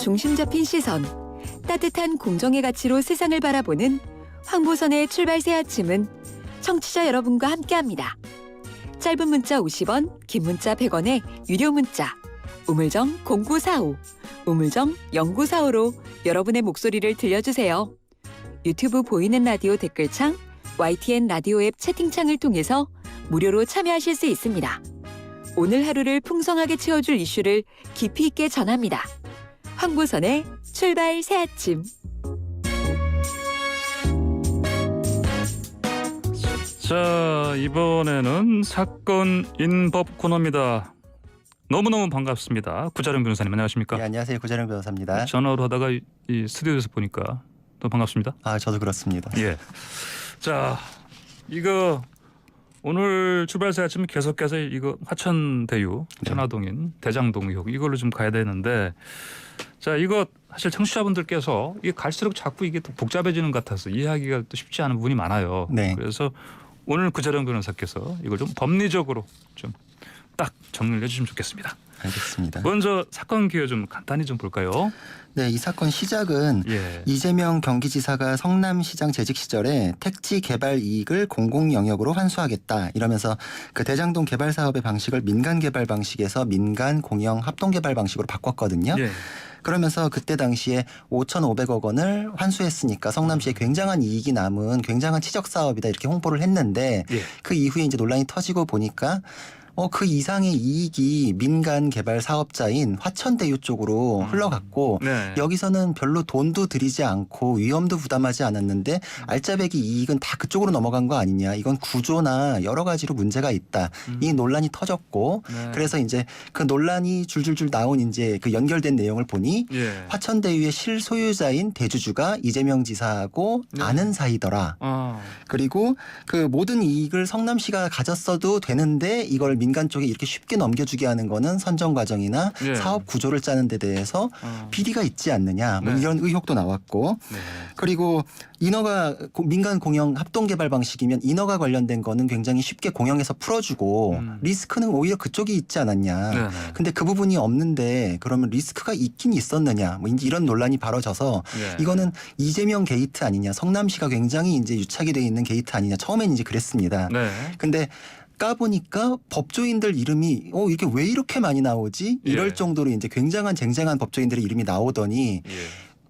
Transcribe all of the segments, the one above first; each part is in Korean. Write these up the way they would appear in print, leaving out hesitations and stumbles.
중심 잡힌 시선, 따뜻한 공정의 가치로 세상을 바라보는 황보선의 출발 새 아침은 청취자 여러분과 함께합니다. 짧은 문자 50원, 긴 문자 100원의 유료 문자 우물정 0945, 우물정 0945로 여러분의 목소리를 들려주세요. 유튜브 보이는 라디오 댓글창, YTN 라디오 앱 채팅창을 통해서 무료로 참여하실 수 있습니다. 오늘 하루를 풍성하게 채워줄 이슈를 깊이 있게 전합니다. 황보선의 출발 새 아침. 자, 이번에는 사건 인법 코너입니다. 너무너무 반갑습니다. 구자룡 변호사님 안녕하십니까? 네, 안녕하세요. 구자룡 변호사입니다. 전화로 하다가 이 스튜디오에서 보니까 더 반갑습니다. 아, 저도 그렇습니다. 예. 자, 이거 오늘 출발새 아침 계속해서 이거 화천대유 천화동인 대장동 의혹 이걸로 좀 가야 되는데, 자, 이거 사실 청취자분들께서 이게 갈수록 자꾸 이게 더 복잡해지는 것 같아서 이해하기가 또 쉽지 않은 부분이 많아요. 네. 그래서 오늘 구자룡 변호사께서 이걸 좀 법리적으로 좀 딱 정리를 해주시면 좋겠습니다. 알겠습니다. 먼저 사건 기여 좀 간단히 좀 볼까요? 네, 이 사건 시작은 이재명 경기지사가 성남시장 재직 시절에 택지 개발 이익을 공공 영역으로 환수하겠다 이러면서 그 대장동 개발 사업의 방식을 민간 개발 방식에서 민간 공영 합동 개발 방식으로 바꿨거든요. 그러면서 그때 당시에 5,500억 원을 환수했으니까 성남시에 굉장한 이익이 남은 굉장한 치적 사업이다 이렇게 홍보를 했는데 그 이후에 이제 논란이 터지고 보니까 그 이상의 이익이 민간 개발 사업자인 화천대유 쪽으로 흘러갔고 여기서는 별로 돈도 들이지 않고 위험도 부담하지 않았는데 알짜배기 이익은 다 그쪽으로 넘어간 거 아니냐. 이건 구조나 여러 가지로 문제가 있다. 이 논란이 터졌고 그래서 이제 그 논란이 줄줄줄 나온 이제 그 연결된 내용을 보니 화천대유의 실소유자인 대주주가 이재명 지사하고 아는 사이더라. 그리고 그 모든 이익을 성남시가 가졌어도 되는데 이걸 민간 쪽에 이렇게 쉽게 넘겨주게 하는 거는 선정 과정이나 사업 구조를 짜는 데 대해서 비리가 있지 않느냐 뭐 이런 의혹도 나왔고 그리고 인허가 민간 공영 합동 개발 방식이면 인허가 관련된 거는 굉장히 쉽게 공영에서 풀어주고 리스크는 오히려 그쪽이 있지 않았냐. 근데 그 부분이 없는데 그러면 리스크가 있긴 있었느냐. 뭐 이런 논란이 벌어져서 이거는 이재명 게이트 아니냐. 성남시가 굉장히 이제 유착이 돼 있는 게이트 아니냐. 처음엔 이제 그랬습니다. 근데 까보니까 법조인들 이름이 이게 왜 이렇게 많이 나오지? 이럴 정도로 이제 굉장한 쟁쟁한 법조인들의 이름이 나오더니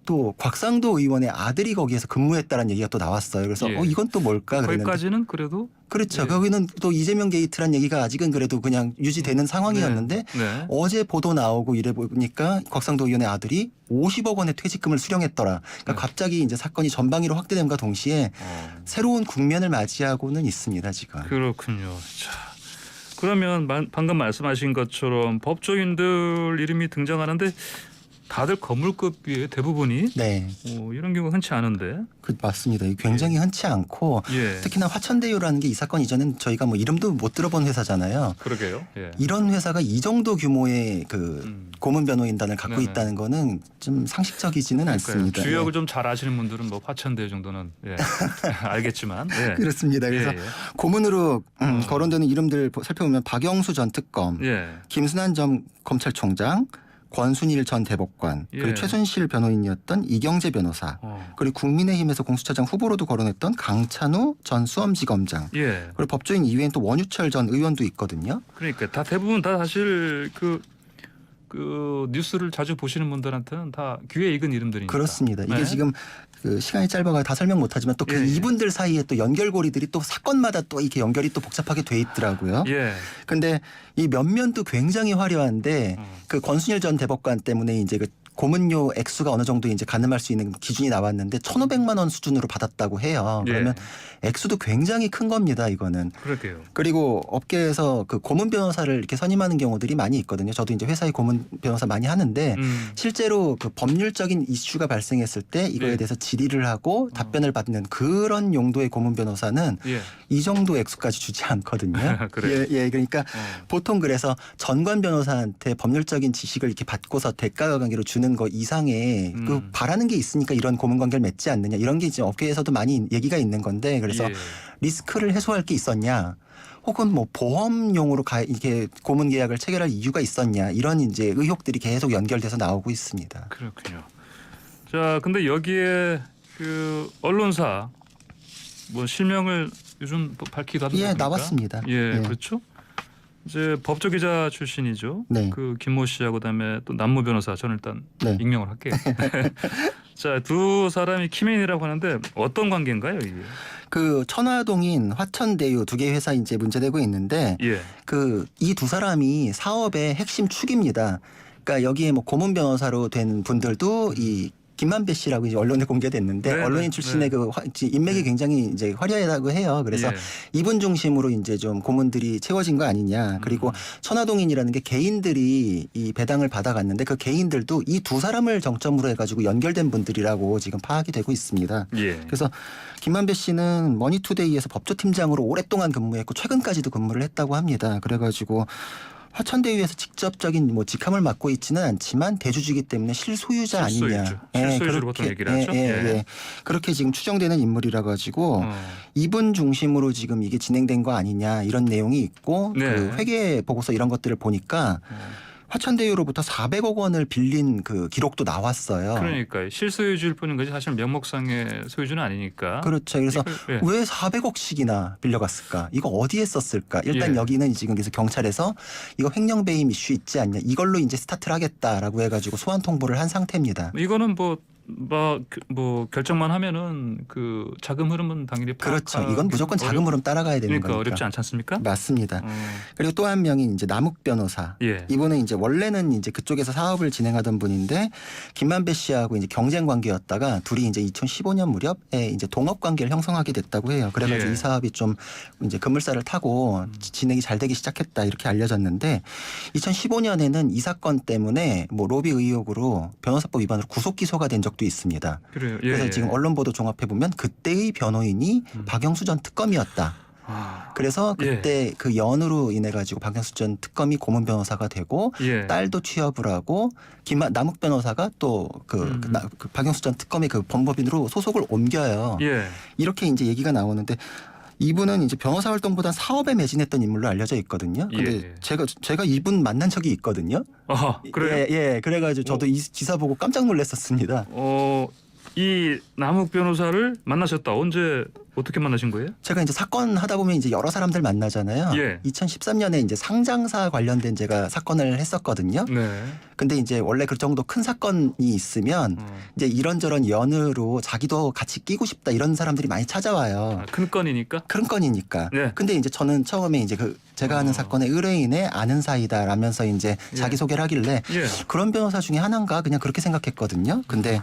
또 곽상도 의원의 아들이 거기에서 근무했다는 얘기가 또 나왔어요. 그래서 이건 또 뭘까 그랬는데 거기까지는 그래도 그렇죠. 거기는 또 이재명 게이트란 얘기가 아직은 그래도 그냥 유지되는 상황이었는데 어제 보도 나오고 이래 보니까 곽상도 의원의 아들이 50억 원의 퇴직금을 수령했더라. 그러니까 갑자기 이제 사건이 전방위로 확대됨과 동시에 새로운 국면을 맞이하고는 있습니다, 지금. 그렇군요. 자, 그러면 방금 말씀하신 것처럼 법조인들 이름이 등장하는데 다들 건물급이에요, 대부분이. 이런 경우가 흔치 않은데. 맞습니다. 굉장히 흔치 않고 특히나 화천대유라는 게 이 사건 이전엔 저희가 뭐 이름도 못 들어본 회사잖아요. 그러게요. 이런 회사가 이 정도 규모의 그 고문 변호인단을 갖고 있다는 거는 좀 상식적이지는 않습니다. 주역을 좀 잘 아시는 분들은 뭐 화천대유 정도는 알겠지만. 그렇습니다. 그래서 고문으로 거론되는 이름들 살펴보면 박영수 전 특검, 김순환 전 검찰총장, 권순일 전 대법관, 그리고 최순실 변호인이었던 이경재 변호사, 그리고 국민의힘에서 공수처장 후보로도 거론했던 강찬우 전 수험지검장, 그리고 법조인 이외엔 또 원유철 전 의원도 있거든요. 그러니까 다 대부분 다 사실 그 뉴스를 자주 보시는 분들한테는 다 귀에 익은 이름들이니까. 그렇습니다. 이게 지금 그 시간이 짧아가 다 설명 못하지만 또 그 이분들 사이에 또 연결고리들이 또 사건마다 또 이렇게 연결이 또 복잡하게 돼 있더라고요. 근데 이 면면도 굉장히 화려한데 그 권순일 전 대법관 때문에 이제 그 고문료 액수가 어느 정도 이제 가늠할 수 있는 기준이 나왔는데 1,500만 원 수준으로 받았다고 해요. 그러면 액수도 굉장히 큰 겁니다, 이거는. 그러게요. 그리고 업계에서 그 고문 변호사를 이렇게 선임하는 경우들이 많이 있거든요. 저도 이제 회사에 고문 변호사 많이 하는데 실제로 그 법률적인 이슈가 발생했을 때 이거에 대해서 질의를 하고 답변을 받는 그런 용도의 고문 변호사는 이 정도 액수까지 주지 않거든요. 그러니까 보통 그래서 전관 변호사한테 법률적인 지식을 이렇게 받고서 대가와 관계로 주는 거 이상의 그 바라는 게 있으니까 이런 고문 관계를 맺지 않느냐 이런 게 이제 업계에서도 많이 얘기가 있는 건데 그래서 리스크를 해소할 게 있었냐 혹은 뭐 보험용으로 이게 고문 계약을 체결할 이유가 있었냐 이런 이제 의혹들이 계속 연결돼서 나오고 있습니다. 그렇군요. 자, 근데 여기에 그 언론사 뭐 실명을 요즘 밝히기도 하던가. 예, 나왔습니다. 예, 예. 그렇죠. 이제 법조 기자 출신이죠. 네. 그 김모 씨하고 그다음에 또 남모 변호사. 저는 일단 네. 익명을 할게요. 자, 두 사람이 키맨이라고 하는데 어떤 관계인가요, 이게? 그 천화동인 화천대유 두 개 회사 이제 문제되고 있는데 예. 그 이 두 사람이 사업의 핵심 축입니다. 그러니까 여기에 뭐 고문 변호사로 된 분들도 이 김만배 씨라고 이제 언론에 공개됐는데 네, 언론인 출신의 그 인맥이 굉장히 이제 화려하다고 해요. 그래서 예. 이분 중심으로 이제 좀 고문들이 채워진 거 아니냐. 그리고 천화동인이라는 게 개인들이 이 배당을 받아갔는데 그 개인들도 이 두 사람을 정점으로 해가지고 연결된 분들이라고 지금 파악이 되고 있습니다. 예. 그래서 김만배 씨는 머니투데이에서 법조팀장으로 오랫동안 근무했고 최근까지도 근무를 했다고 합니다. 그래가지고 화천대유에서 직접적인 뭐 직함을 맡고 있지는 않지만 대주주이기 때문에 실소유자 아니냐. 실소유주로 보통 얘기를 하죠. 예. 그렇게 지금 추정되는 인물이라 가지고 이분 중심으로 지금 이게 진행된 거 아니냐 이런 내용이 있고 네. 그 회계 보고서 이런 것들을 보니까 화천대유로부터 400억 원을 빌린 그 기록도 나왔어요. 그러니까 실소유주일 뿐인 거지 사실 명목상의 소유주는 아니니까. 그렇죠. 그래서 예. 왜 400억씩이나 빌려갔을까? 이거 어디에 썼을까? 일단 예. 여기는 지금 그래서 경찰에서 이거 횡령배임 이슈 있지 않냐? 이걸로 이제 스타트를 하겠다라고 해가지고 소환 통보를 한 상태입니다. 이거는 뭐 결정만 하면은 그 자금 흐름은 당연히 그렇죠. 이건 무조건 자금 흐름 따라가야 되는 그러니까 거니까. 어렵지 않지 않습니까? 맞습니다. 그리고 또 한 명이 이제 남욱 변호사. 예. 이분은 이제 원래는 이제 그쪽에서 사업을 진행하던 분인데 김만배 씨하고 이제 경쟁 관계였다가 둘이 이제 2015년 무렵에 이제 동업 관계를 형성하게 됐다고 해요. 그래가지고 예. 이 사업이 좀 이제 급물살을 타고 진행이 잘 되기 시작했다 이렇게 알려졌는데 2015년에는 이 사건 때문에 뭐 로비 의혹으로 변호사법 위반으로 구속 기소가 된 적도 있습니다. 그래요. 예. 그래서 지금 언론 보도 종합해 보면 그때의 변호인이 박영수 전 특검이었다. 그래서 그때 그 연으로 인해 가지고 박영수 전 특검이 고문 변호사가 되고 예. 딸도 취업을 하고 남욱 변호사가 또 그 박영수 전 특검의 그 법무법인으로 소속을 옮겨요. 예. 이렇게 이제 얘기가 나오는데 이분은 이제 변호사 활동보다 사업에 매진했던 인물로 알려져 있거든요. 근데 예. 제가 이분 만난 적이 있거든요. 그래요? 예. 그래가지고 저도 이 기사 보고 깜짝 놀랐었습니다. 이 남욱 변호사를 만나셨다. 언제 어떻게 만나신 거예요? 제가 이제 사건 하다 보면 이제 여러 사람들 만나잖아요. 예. 2013년에 이제 상장사 관련된 제가 사건을 했었거든요. 네. 근데 이제 원래 그 정도 큰 사건이 있으면 이제 이런저런 연으로 자기도 같이 끼고 싶다 이런 사람들이 많이 찾아와요. 큰 건이니까. 큰 건이니까. 네. 근데 이제 저는 처음에 이제 제가 하는 사건의 의뢰인의 아는 사이다라면서 이제 자기소개를 하길래 예. 그런 변호사 중에 하나인가 그냥 그렇게 생각했거든요. 근데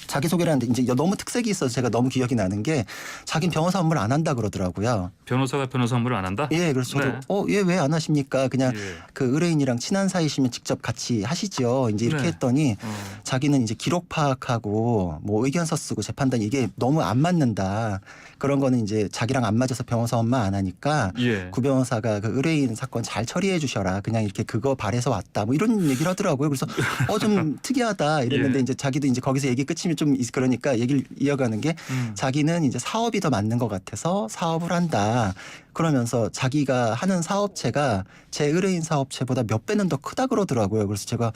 자기소개를 하는데 이제 너무 특색이 있어서 제가 너무 기억이 나는 게 자기는 변호사 업무를 안 한다 그러더라고요. 변호사가 변호사 업무를 안 한다? 예, 그래서 저도 얘 왜 안 하십니까? 그냥 그 의뢰인이랑 친한 사이시면 직접 같이 하시죠. 이제 이렇게 했더니 자기는 이제 기록 파악하고 뭐 의견서 쓰고 재판단 이게 너무 안 맞는다. 그런 거는 이제 자기랑 안 맞아서 변호사 업무 안 하니까 구 변호사가 그 의뢰인 사건 잘 처리해 주셔라. 그냥 이렇게 그거 바래서 왔다. 뭐 이런 얘기를 하더라고요. 그래서 좀 특이하다 이랬는데 이제 자기도 이제 거기서 얘기 끝이면 좀 그러니까 얘기를 이어가는 게 자기는 이제 사업이 더 맞는 것 같아서 사업을 한다. 그러면서 자기가 하는 사업체가 제 의뢰인 사업체보다 몇 배는 더 크다 그러더라고요. 그래서 제가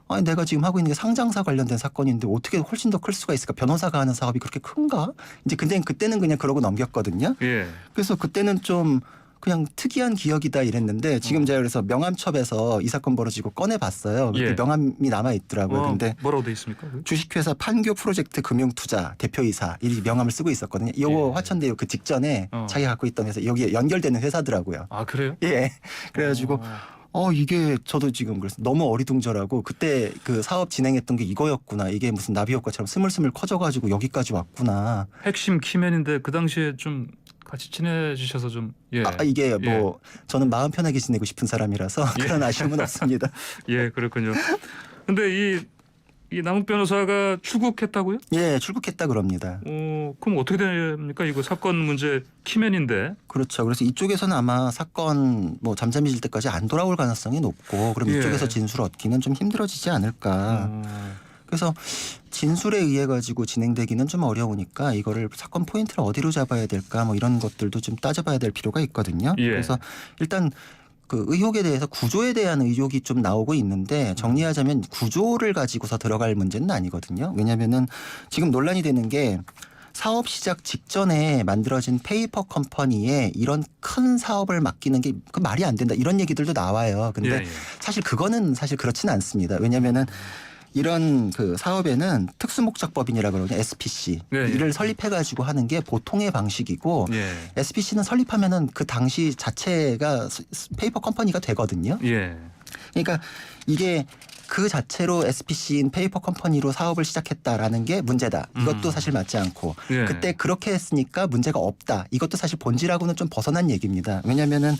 아니 내가 지금 하고 있는 게 상장사 관련된 사건인데 어떻게 훨씬 더 클 수가 있을까? 변호사가 하는 사업이 그렇게 큰가? 이제 근데 그때는 그냥 그러고 넘겼거든요. 예. 그래서 그때는 좀 그냥 특이한 기억이다 이랬는데 지금 제가 그래서 명함첩에서 이 사건 벌어지고 꺼내봤어요. 그때 명함이 남아 있더라고요. 근데 뭐라고 돼 있습니까? 주식회사 판교 프로젝트 금융투자 대표이사 이 명함을 쓰고 있었거든요. 이거 화천대유 그 직전에 자기가 갖고 있던 회사 여기에 연결되는 회사더라고요. 아 그래요? 예. 그래가지고 이게 저도 지금 그래서 너무 어리둥절하고 그때 그 사업 진행했던 게 이거였구나. 이게 무슨 나비 효과처럼 스물스물 커져가지고 여기까지 왔구나. 핵심 키맨인데 그 당시에 좀 같이 친해지셔서 좀 이게 뭐 저는 마음 편하게 지내고 싶은 사람이라서 그런 아쉬움은 없습니다. 예, 그렇군요. 근데 이 남욱 변호사가 출국했다고요? 예, 출국했다 그럽니다. 그럼 어떻게 됩니까? 이거 사건 문제 키맨인데. 그렇죠. 그래서 이쪽에서는 아마 사건 뭐 잠잠해질 때까지 안 돌아올 가능성이 높고 그럼 이쪽에서 진술 얻기는 좀 힘들어지지 않을까. 그래서 진술에 의해 가지고 진행되기는 좀 어려우니까 이거를 사건 포인트를 어디로 잡아야 될까 뭐 이런 것들도 좀 따져봐야 될 필요가 있거든요. 예. 그래서 일단 그 의혹에 대해서 구조에 대한 의혹이 좀 나오고 있는데 정리하자면 구조를 가지고서 들어갈 문제는 아니거든요. 왜냐하면은 지금 논란이 되는 게 사업 시작 직전에 만들어진 페이퍼 컴퍼니에 이런 큰 사업을 맡기는 게 그 말이 안 된다 이런 얘기들도 나와요. 근데 예, 예. 사실 그거는 사실 그렇지는 않습니다. 왜냐하면은 이런 그 사업에는 특수목적법인이라고 그러거든요. SPC. 예, 예. 이를 설립해가지고 하는 게 보통의 방식이고 예. SPC는 설립하면은 그 당시 자체가 페이퍼 컴퍼니가 되거든요. 예. 그러니까 이게 그 자체로 SPC인 페이퍼 컴퍼니로 사업을 시작했다라는 게 문제다. 이것도 사실 맞지 않고 예. 그때 그렇게 했으니까 문제가 없다. 이것도 사실 본질하고는 좀 벗어난 얘기입니다. 왜냐하면은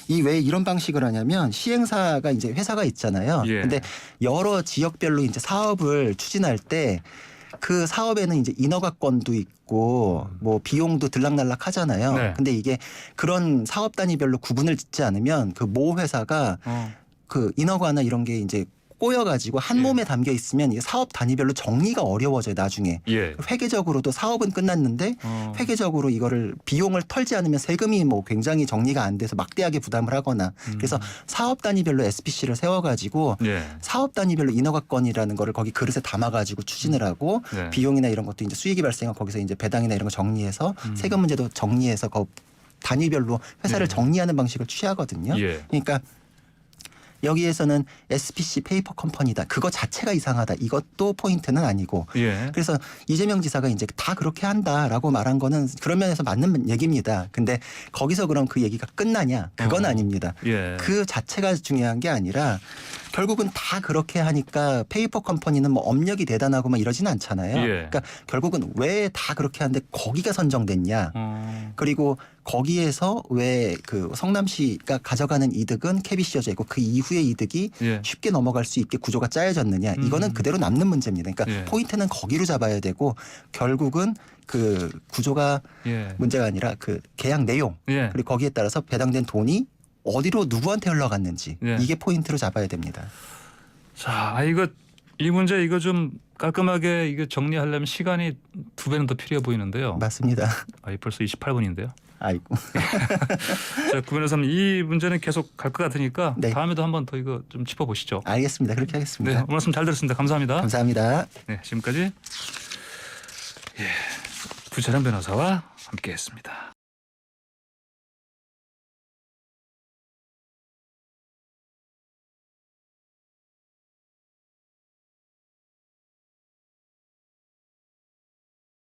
이 왜 이런 방식을 하냐면 시행사가 이제 회사가 있잖아요. 예. 근데 여러 지역별로 이제 사업을 추진할 때 그 사업에는 이제 인허가권도 있고 뭐 비용도 들락날락 하잖아요. 네. 근데 이게 그런 사업 단위별로 구분을 짓지 않으면 그 모 회사가 그 인허가나 이런 게 이제 꼬여가지고 한 예. 몸에 담겨 있으면 이게 사업 단위별로 정리가 어려워져요 나중에. 예. 회계적으로도 사업은 끝났는데 회계적으로 이거를 비용을 털지 않으면 세금이 뭐 굉장히 정리가 안 돼서 막대하게 부담을 하거나 그래서 사업 단위별로 SPC를 세워가지고 예. 사업 단위별로 인허가권이라는 거를 거기 그릇에 담아가지고 추진을 하고 네. 비용이나 이런 것도 이제 수익이 발생하면 거기서 이제 배당이나 이런 거 정리해서 세금 문제도 정리해서 그 단위별로 회사를 네. 정리하는 방식을 취하거든요. 예. 그러니까 여기에서는 SPC 페이퍼 컴퍼니다. 그거 자체가 이상하다. 이것도 포인트는 아니고. 예. 그래서 이재명 지사가 이제 다 그렇게 한다라고 말한 거는 그런 면에서 맞는 얘기입니다. 근데 거기서 그럼 그 얘기가 끝나냐? 그건 아닙니다. 예. 그 자체가 중요한 게 아니라 결국은 다 그렇게 하니까 페이퍼 컴퍼니는 뭐 업력이 대단하고 막 이러진 않잖아요. 예. 그러니까 결국은 왜 다 그렇게 하는데 거기가 선정됐냐? 그리고 거기에서 왜 그 성남시가 가져가는 이득은 캡이 씌워져 있고 그 이후의 이득이 예. 쉽게 넘어갈 수 있게 구조가 짜여졌느냐? 이거는 그대로 남는 문제입니다. 그러니까 예. 포인트는 거기로 잡아야 되고 결국은 그 구조가 예. 문제가 아니라 그 계약 내용 예. 그리고 거기에 따라서 배당된 돈이 어디로 누구한테 흘러갔는지 예. 이게 포인트로 잡아야 됩니다. 자, 이거 이 문제 이거 좀 깔끔하게 이거 정리하려면 시간이 2배는 더 필요해 보이는데요. 맞습니다. 벌써 28분인데요. 아이고. 자, 구변호사님 이 문제는 계속 갈 것 같으니까 네. 다음에도 한번 더 이거 좀 짚어보시죠. 알겠습니다. 그렇게 네, 하겠습니다. 오늘 말씀 잘 들었습니다. 감사합니다. 감사합니다. 네, 지금까지 구재란 변호사와 함께했습니다.